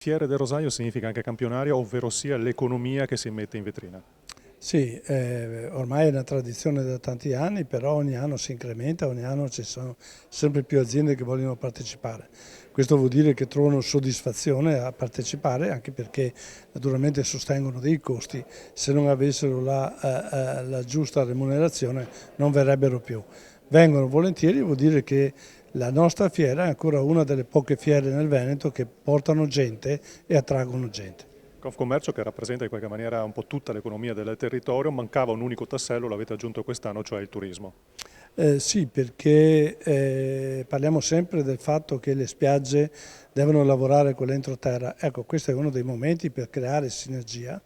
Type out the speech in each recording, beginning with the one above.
Fiere del Rosario significa anche campionario, ovvero sia l'economia che si mette in vetrina. Sì, ormai è una tradizione da tanti anni, però ogni anno si incrementa, ogni anno ci sono sempre più aziende che vogliono partecipare. Questo vuol dire che trovano soddisfazione a partecipare, anche perché naturalmente sostengono dei costi, se non avessero la giusta remunerazione non verrebbero più. Vengono volentieri, vuol dire che la nostra fiera è ancora una delle poche fiere nel Veneto che portano gente e attraggono gente. Confcommercio che rappresenta in qualche maniera un po' tutta l'economia del territorio, mancava un unico tassello, l'avete aggiunto quest'anno, cioè il turismo. Sì, perché parliamo sempre del fatto che le spiagge devono lavorare con l'entroterra. Ecco, questo è uno dei momenti per creare sinergia,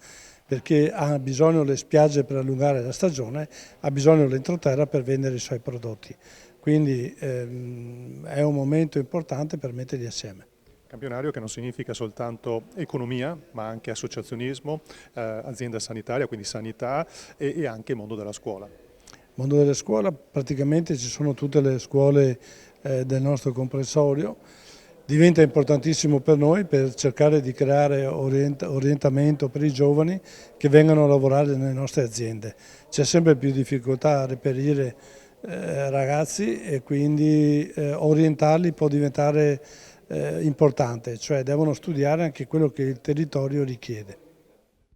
perché ha bisogno le spiagge per allungare la stagione, ha bisogno l'entroterra per vendere i suoi prodotti. Quindi è un momento importante per metterli assieme. Campionario che non significa soltanto economia, ma anche associazionismo, azienda sanitaria, quindi sanità e anche mondo della scuola. Mondo delle scuole, praticamente ci sono tutte le scuole del nostro comprensorio, diventa importantissimo per noi per cercare di creare orientamento per i giovani che vengano a lavorare nelle nostre aziende. C'è sempre più difficoltà a reperire ragazzi e quindi orientarli può diventare importante, cioè devono studiare anche quello che il territorio richiede.